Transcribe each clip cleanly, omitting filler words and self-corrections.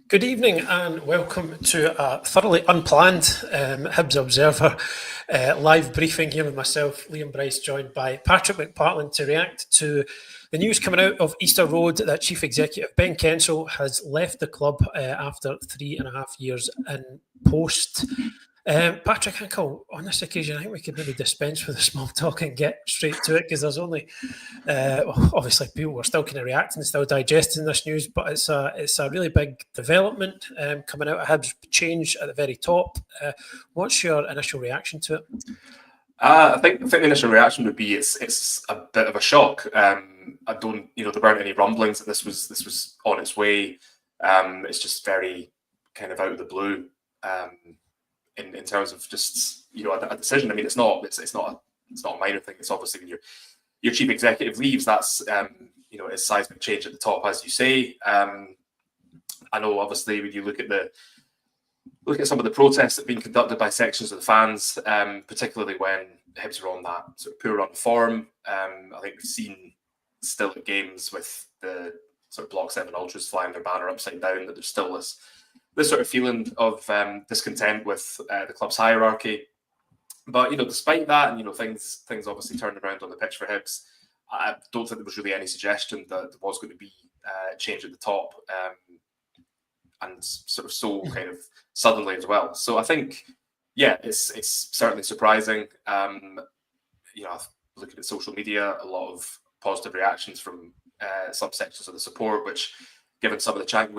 Good evening and welcome to a thoroughly unplanned Hibs Observer live briefing here with myself, Liam Bryce, joined by Patrick McPartlin to react to the news coming out of Easter Road that Chief Executive Ben Kensell has left the club after 3.5 years in post. Patrick Hinkle, on this occasion, I think we could maybe dispense with the small talk and get straight to it because there's only, obviously, people are still kind of reacting, still digesting this news, but it's a really big development coming out of Hibs, change at the very top. What's your initial reaction to it? I think the initial reaction would be it's a bit of a shock. I don't, there weren't any rumblings that this was on its way. It's just very kind of out of the blue. In terms of just a decision. I mean, it's not a minor thing. It's obviously when your chief executive leaves, that's it's seismic change at the top, as you say. I know obviously when you look at some of the protests that have been conducted by sections of the fans, particularly when Hibs were on that sort of poor run form. I think we've seen still at games with the sort of Block 7 ultras flying their banner upside down that there's still this sort of feeling of discontent with the club's hierarchy. But despite that, and things obviously turned around on the pitch for Hibs, I don't think there was really any suggestion that there was going to be change at the top, and sort of so kind of suddenly as well. So I think, yeah, it's certainly surprising. Looking at social media, a lot of positive reactions from some sections of the support, which, given some of the chanting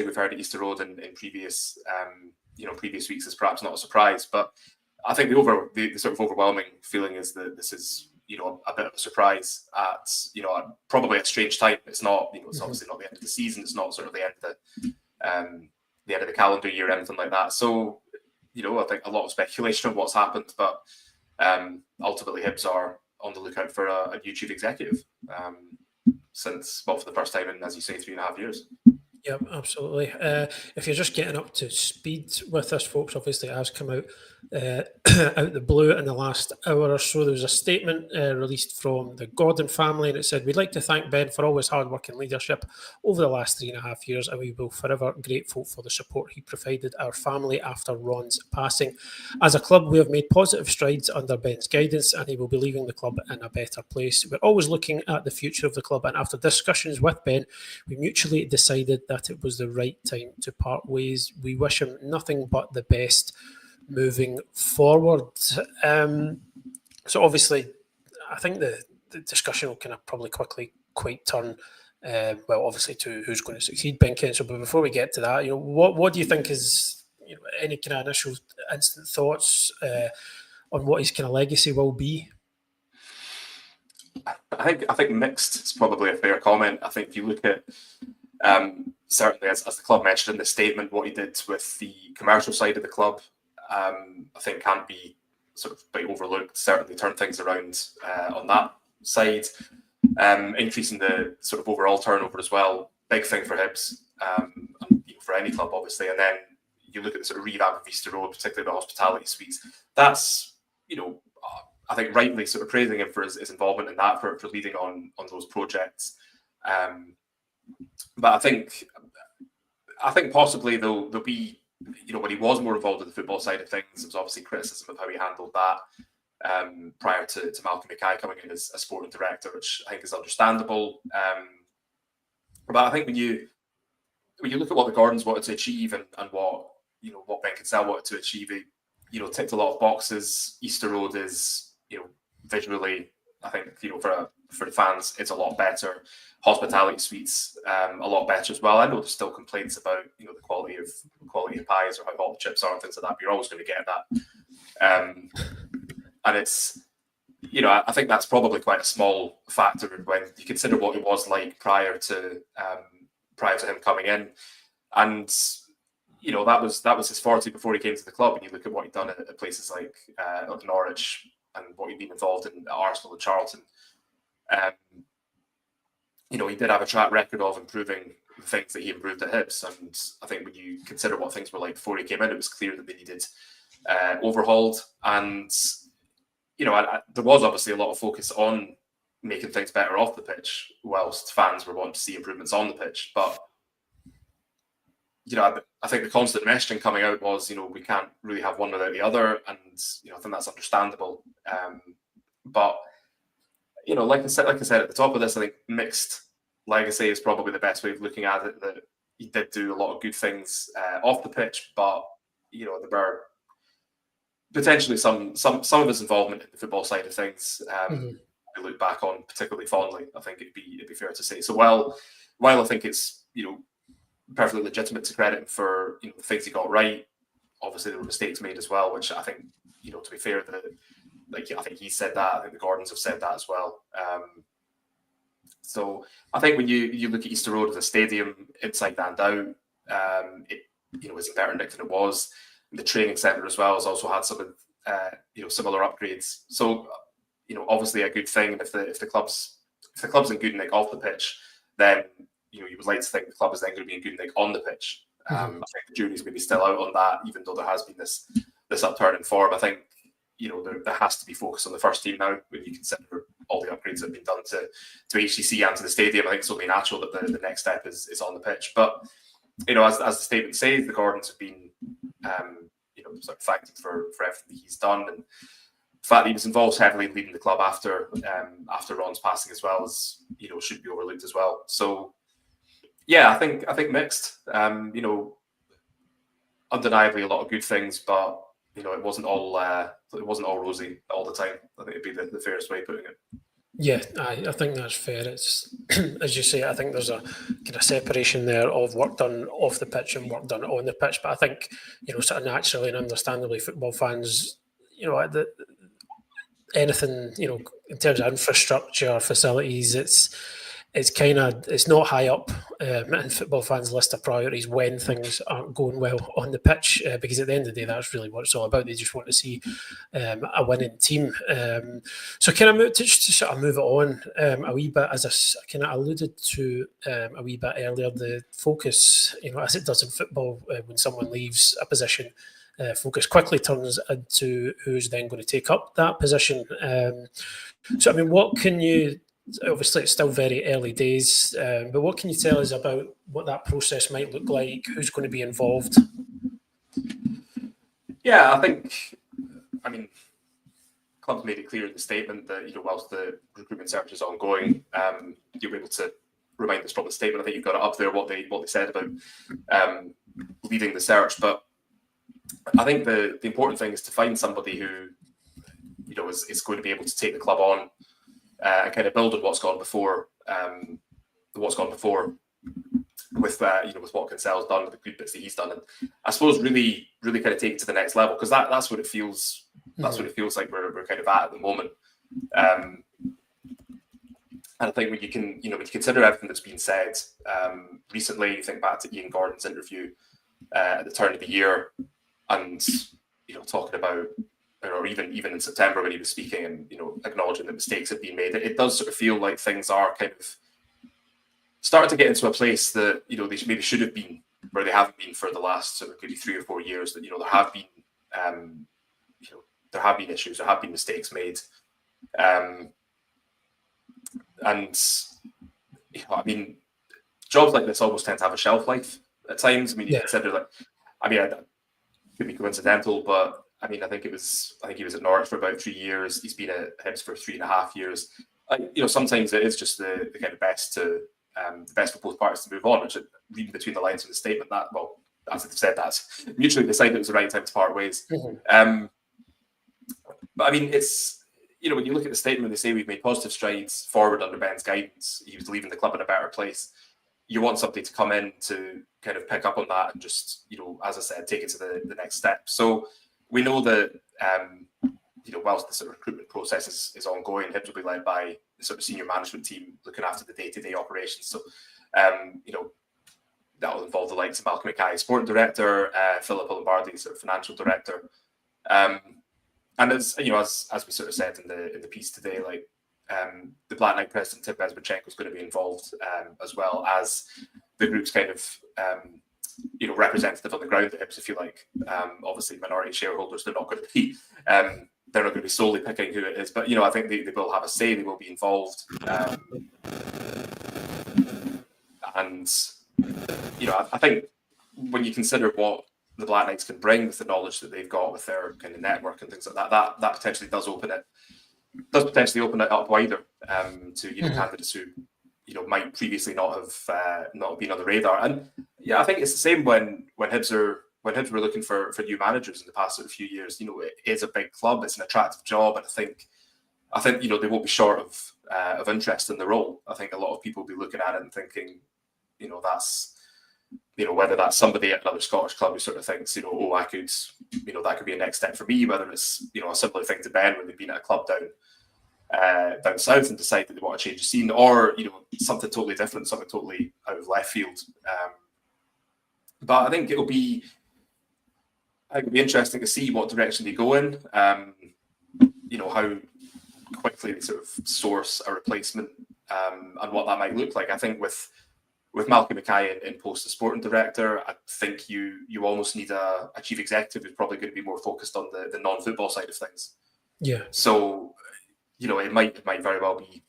we've heard at Easter Road in previous weeks, is perhaps not a surprise. But I think the sort of overwhelming feeling is that this is a bit of a surprise at probably a strange time. It's not it's obviously not the end of the season. It's not sort of the end of the calendar year or anything like that. So I think a lot of speculation on what's happened, but ultimately Hibs are on the lookout for a new chief executive. Since, well, for the first time in, as you say, 3.5 years. Yep, absolutely. If you're just getting up to speed with this, folks, obviously it has come out out the blue in the last hour or so. There was a statement released from the Gordon family, and it said, "We'd like to thank Ben for all his hard work and leadership over the last 3.5 years, and we will forever grateful for the support he provided our family after Ron's passing. As a club, we have made positive strides under Ben's guidance, and he will be leaving the club in a better place. We're always looking at the future of the club, and after discussions with Ben, we mutually decided that it was the right time to part ways. We wish him nothing but the best moving forward." So obviously, I think the discussion will kind of probably quickly quite turn, obviously to who's going to succeed Ben Kensell. But before we get to that, what do you think is any kind of initial instant thoughts on what his kind of legacy will be? I think mixed is probably a fair comment. I think if you look at certainly as the club mentioned in the statement, what he did with the commercial side of the club, I think can't be sort of by overlooked. Certainly turned things around on that side, increasing the sort of overall turnover as well. Big thing for Hibs, and for any club obviously. And then you look at the sort of revamp of Easter Road, particularly the hospitality suites. That's I think rightly sort of praising him for his involvement in that, for leading on those projects. But I think possibly there'll be, when he was more involved in the football side of things, there was obviously criticism of how he handled that prior to Malcolm Mackay coming in as a sporting director, which I think is understandable. But I think when you look at what the Gordons wanted to achieve and what Ben Kensell wanted to achieve, he ticked a lot of boxes. Easter Road is visually, I think for the fans, it's a lot better. Hospitality suites, a lot better as well. I know there's still complaints about the quality of pies or how hot the chips are and things like that. But you're always going to get that, and it's I think that's probably quite a small factor when you consider what it was like prior to him coming in, and that was his forte before he came to the club. And you look at what he'd done at places like Norwich and what he'd been involved in at Arsenal and Charlton. He did have a track record of improving the things that he improved at Hibs. And I think when you consider what things were like before he came in, it was clear that they needed overhauled. And, there was obviously a lot of focus on making things better off the pitch, whilst fans were wanting to see improvements on the pitch. But I think the constant messaging coming out was, we can't really have one without the other, and I think that's understandable. But like I said at the top of this, I think mixed legacy is probably the best way of looking at it. That he did do a lot of good things off the pitch, but there were potentially some of his involvement in the football side of things. We look back on particularly fondly. I think it'd be fair to say. So while I think it's perfectly legitimate to credit him for the things he got right, obviously there were mistakes made as well, which I think to be fair, I think he said that. I think the Gordons have said that as well. So I think when you look at Easter Road as a stadium, inside and out, it isn't better nicked than it was. The training centre as well has also had some similar upgrades. So obviously a good thing. And if the club's in good nick off the pitch, then you would like to think the club is then going to be in good nick on the pitch. I think the jury's maybe still out on that, even though there has been this upturn in form. I think there has to be focus on the first team now when you consider all the upgrades that have been done to HCC and to the stadium. I think it's only natural that the next step is on the pitch. But as the statement says, the Gordons have been sort of thanked him for everything that he's done, and the fact that he was involved heavily in leading the club after Ron's passing as well as should be overlooked as well. So yeah, I think mixed. Undeniably a lot of good things, but it wasn't all rosy all the time. I think it'd be the fairest way of putting it. Yeah, I think that's fair. It's as you say, I think there's a kind of separation there of work done off the pitch and work done on the pitch. But I think sort of naturally and understandably, football fans, anything in terms of infrastructure, facilities, it's not high up in football fans' list of priorities when things aren't going well on the pitch, because at the end of the day, that's really what it's all about. They just want to see a winning team. So can I just to sort of move it on a wee bit, as I kind of alluded to a wee bit earlier, the focus, as it does in football, when someone leaves a position, focus quickly turns into who's then going to take up that position. So, I mean, what can you... Obviously, it's still very early days, but what can you tell us about what that process might look like? Who's going to be involved? Yeah, clubs made it clear in the statement that whilst the recruitment search is ongoing, you'll be able to remind us from the statement. I think you've got it up there what they said about leading the search. But I think the important thing is to find somebody who is going to be able to take the club on. And kind of build on what's gone before, with what Kensell's done, with the good bits that he's done, and I suppose really kind of take it to the next level, because that's what it feels. That's what it feels like we're kind of at the moment. And I think when you consider everything that's been said recently, you think back to Ian Gordon's interview at the turn of the year, and talking about. Or even in September when he was speaking and acknowledging that mistakes have been made, it does sort of feel like things are kind of starting to get into a place that they maybe should have been, where they haven't been for the last sort of maybe 3 or 4 years. That there have been issues, there have been mistakes made, and jobs like this almost tend to have a shelf life at times. You consider it could be coincidental, but. I think he was at Norwich for about 3 years. He's been at Hibs for 3.5 years. Sometimes it is just the kind of best for both parties to move on. Which, reading between the lines of the statement, as they've said, that's mutually decided it was the right time to part ways. But it's when you look at the statement, they say we've made positive strides forward under Ben's guidance. He was leaving the club in a better place. You want somebody to come in to kind of pick up on that and just as I said, take it to the next step. So. We know that, whilst the sort of recruitment process is ongoing, Hibs will be led by the sort of senior management team looking after the day-to-day operations. So, that will involve the likes of Malcolm Mackay, sporting director, Philip Lombardi, sort of financial director, and as we sort of said in the piece today, the Black Knight president Tim Bezbatchenko is going to be involved, as well as the group's kind of. Representative on the ground at Hibs, if you like. Obviously, minority shareholders, they're not going to be solely picking who it is, but I think they will have a say. They will be involved, and I think when you consider what the Black Knights can bring with the knowledge that they've got with their kind of network and things like that, that potentially does potentially open it up wider to candidates who might previously not have been on the radar. And yeah, I think it's the same when Hibs were looking for new managers in the past few years. It is a big club, it's an attractive job, and I think they won't be short of interest in the role. I think a lot of people will be looking at it and thinking, that's whether that's somebody at another Scottish club who sort of thinks, I could, that could be a next step for me. Whether it's a similar thing to Ben when they've been at a club down south and decide that they want to change the scene, or something totally different, something totally out of left field. But I think it'll be interesting to see what direction they go in. How quickly they sort of source a replacement, and what that might look like. I think with Malcolm Mackay in post as sporting director, I think you almost need a chief executive who's probably going to be more focused on the non-football side of things. Yeah. So, it might very well be,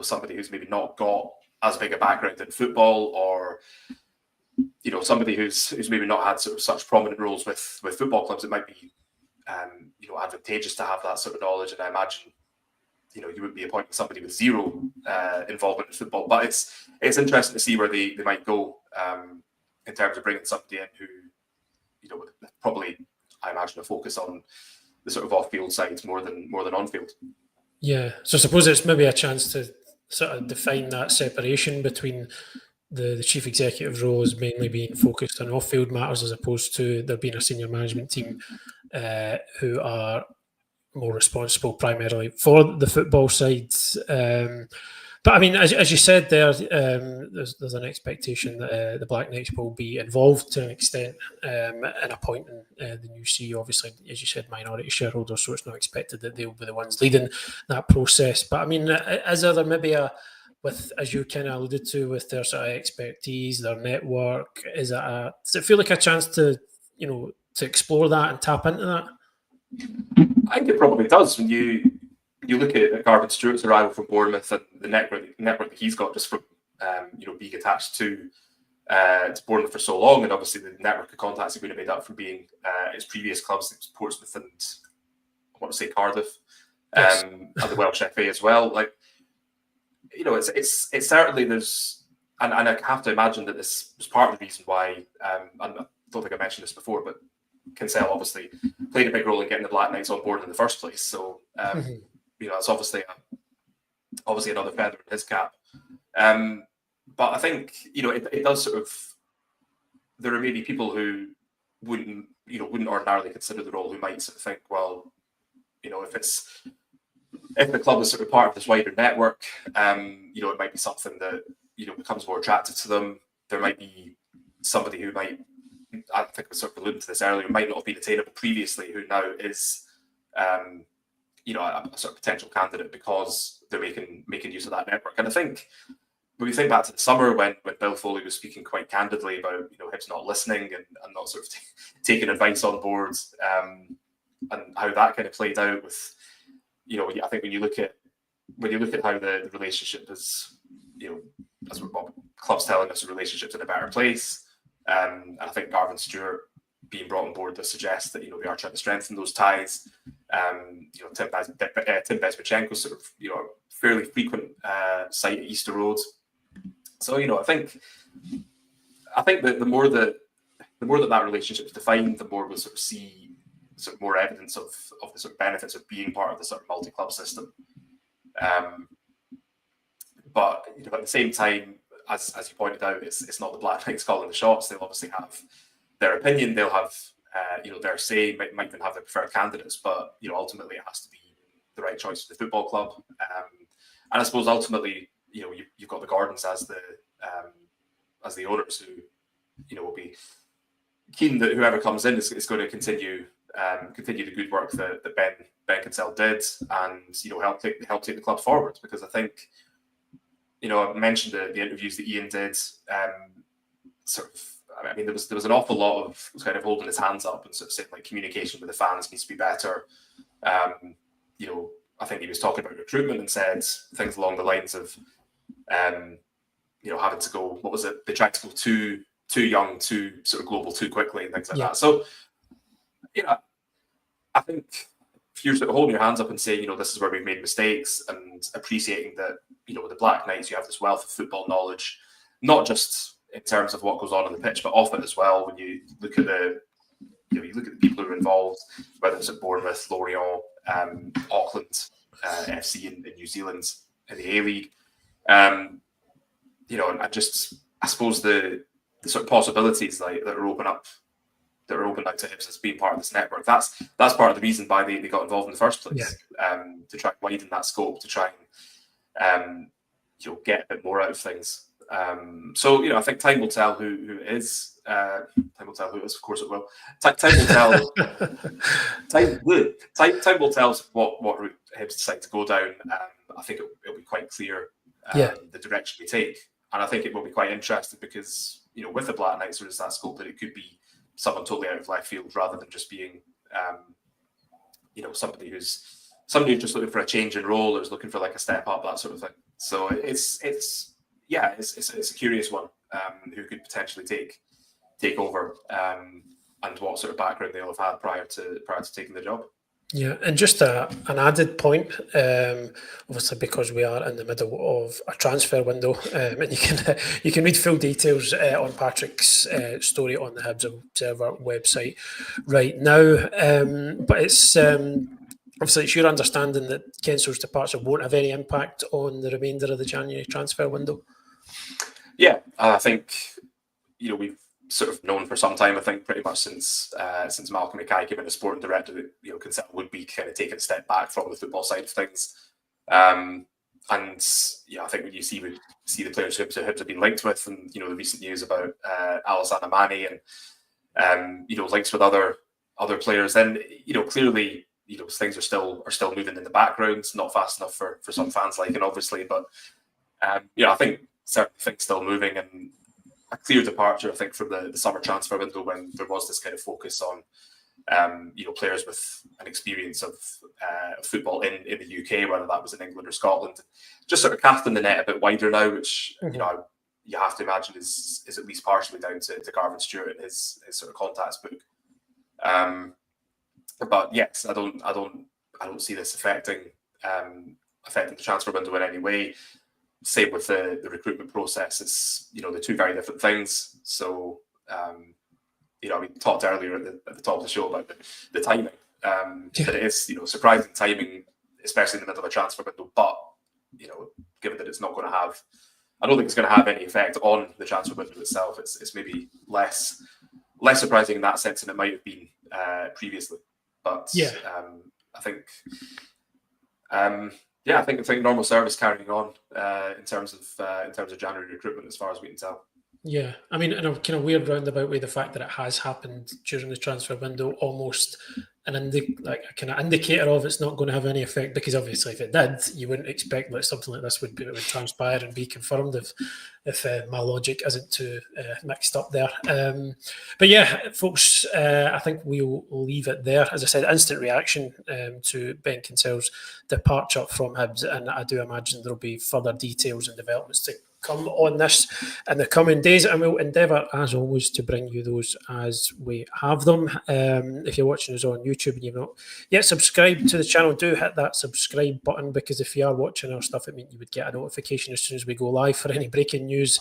somebody who's maybe not got as big a background in football, or, somebody who's maybe not had sort of such prominent roles with football clubs. It might be, advantageous to have that sort of knowledge. And I imagine, you wouldn't be appointing somebody with zero involvement in football. But it's interesting to see where they might go in terms of bringing somebody in who, would probably, I imagine, a focus on the sort of off-field side more than on-field. Yeah, so I suppose it's maybe a chance to sort of define that separation between the chief executive role as mainly being focused on off-field matters, as opposed to there being a senior management team who are more responsible primarily for the football side. But I mean, as you said there, there's an expectation that the Black Knights will be involved to an extent in appointing the new CEO. Obviously, as you said, minority shareholders, so it's not expected that they'll be the ones leading that process. But I mean, is there maybe as you kind of alluded to, with their sort of expertise, their network, does it feel like a chance to explore that and tap into that? I think it probably does. When you look at Garvin Stewart's arrival from Bournemouth and the network that he's got just from being attached to Bournemouth for so long, and obviously the network of contacts he would have made up from being his previous clubs, like Portsmouth and I want to say Cardiff, yes. And the Welsh FA as well. Like, it's certainly there's, and I have to imagine that this was part of the reason why. And I don't think I mentioned this before, but Kensell obviously played a big role in getting the Black Knights on board in the first place. So it's obviously another feather in his cap. But I think it does sort of. There are maybe people who wouldn't ordinarily consider the role, who might sort of think, well, if the club is sort of part of this wider network, it might be something that becomes more attractive to them. There might be somebody who might, I think I sort of alluded to this earlier, might not have been attainable previously, who now is, a sort of potential candidate because they're making use of that network. And I think when we think back to the summer when Bill Foley was speaking quite candidly about Hibs not listening and not sort of taking advice on board, and how that kind of played out with, I think when you look at how the relationship is, that's what Bob Club's telling us, the relationship's in a better place. And I think Garvin Stewart being brought on board does suggest that they are trying to strengthen those ties. Tim Bezmachenko's sort of fairly frequent site at Easter Road. So I think that the more that relationship is defined, the more we'll sort of see sort of more evidence of the sort of benefits of being part of the sort of multi-club system. But at the same time, as you pointed out, it's not the Black Knights calling the shots. They'll obviously have their opinion. They'll have their say. Might even have their preferred candidates. But ultimately, it has to be the right choice for the football club. And I suppose ultimately, you've got the Gordons as the owners who will be keen that whoever comes in is going to continue the good work that Ben Kensell did, and help take the club forward. Because I think I mentioned the interviews that Ian did. There was an awful lot of kind of holding his hands up and sort of saying like communication with the fans needs to be better. I think he was talking about recruitment and said things along the lines of having to go. What was it? They tried to go to too young, too sort of global, too quickly, and things like Yeah. that. So, I think if you're sort of holding your hands up and saying, this is where we've made mistakes, and appreciating that, with the Black Knights, you have this wealth of football knowledge, not just in terms of what goes on the pitch, but off it as well. When you look at the people who are involved, whether it's at Bournemouth, Lorient, Auckland, FC in New Zealand, in the A-League, and I suppose the sort of possibilities that are open up to Hibs as being part of this network. That's part of the reason why they got involved in the first place. To try and widen that scope, to try and get a bit more out of things. So I think time will tell who it is. Time will tell who it is. Of course, it will. Time will tell. Time will tell us what route Hibs decide to go down. I think it'll be quite clear the direction we take, and I think it will be quite interesting because with the Black Knights there is that scope that it could be someone totally out of left field rather than just being somebody who's just looking for a change in role or is looking for like a step up, that sort of thing. So it's a curious one. Who could potentially take over and what sort of background they'll have had prior to taking the job. Yeah, and just an added point, obviously because we are in the middle of a transfer window, and you can read full details on Patrick's story on the Hibs Observer website right now. But it's obviously it's your understanding that Kensell's departure won't have any impact on the remainder of the January transfer window. Yeah, I think we've sort of known for some time. I think pretty much since Malcolm Mackay came in as sporting director, that Kensell would be kind of taking a step back from the football side of things. And I think when you see the players who Hibs have been linked with, and the recent news about Alassane Amani and links with other players, then clearly things are still moving in the background, not fast enough for some fans liking, obviously, but I think certain things still moving, and a clear departure, I think, from the summer transfer window when there was this kind of focus on players with an experience of football in the UK, whether that was in England or Scotland, just sort of casting the net a bit wider now, which you have to imagine is at least partially down to Garvin Stewart and his sort of contacts book. But yes, I don't see this affecting the transfer window in any way. Same with the recruitment process. It's the two very different things. So we talked earlier at the top of the show about the timing. That it is surprising timing, especially in the middle of a transfer window. But given that it's not going to have, I don't think it's going to have any effect on the transfer window itself. It's maybe less surprising in that sense than it might have been previously. But I think. I think normal service carrying on in terms of January recruitment, as far as we can tell. Yeah, I mean, in a kind of weird roundabout way, the fact that it has happened during the transfer window, almost a kind of indicator of it's not going to have any effect, because obviously if it did, you wouldn't expect that something like this would transpire and be confirmed if my logic isn't too mixed up there. But yeah, folks, I think we'll leave it there. As I said, instant reaction to Ben Kensell's departure from Hibs, and I do imagine there'll be further details and developments to come on this in the coming days, and we'll endeavour, as always, to bring you those as we have them. If you're watching us on YouTube and you've not yet subscribed to the channel, do hit that subscribe button, because if you are watching our stuff, it means you would get a notification as soon as we go live for any breaking news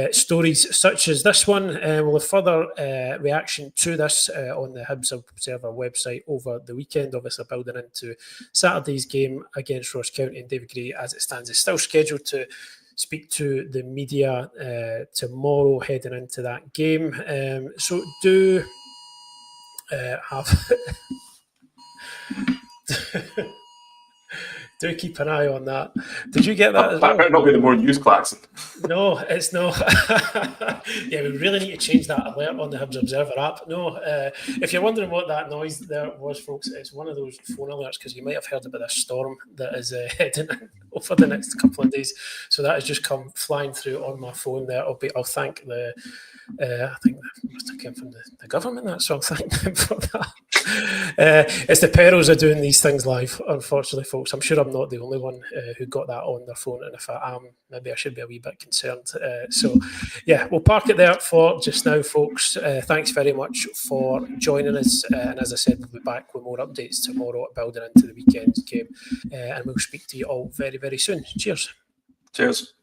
stories such as this one. We'll have further reaction to this on the Hibs Observer website over the weekend, obviously building into Saturday's game against Ross County, and David Gray, as it stands, is still scheduled to speak to the media tomorrow heading into that game. So do have do keep an eye on that. Did you get that as well? That might not be the more news klaxon. No, it's not. Yeah, we really need to change that alert on the Hibs Observer app. No, if you're wondering what that noise there was, folks, it's one of those phone alerts, because you might have heard about this storm that is heading over the next couple of days. So that has just come flying through on my phone there. I'll thank the. I think that must have come from the government. That's what I'm thanking them for that. It's the perils of doing these things live, unfortunately, folks. I'm sure I'm not the only one who got that on their phone, and if I am, maybe I should be a wee bit concerned. concerned. So, yeah, we'll park it there for just now, folks. Thanks very much for joining us. And as I said, we'll be back with more updates tomorrow, building into the weekend's game. And we'll speak to you all very, very soon. Cheers. Cheers.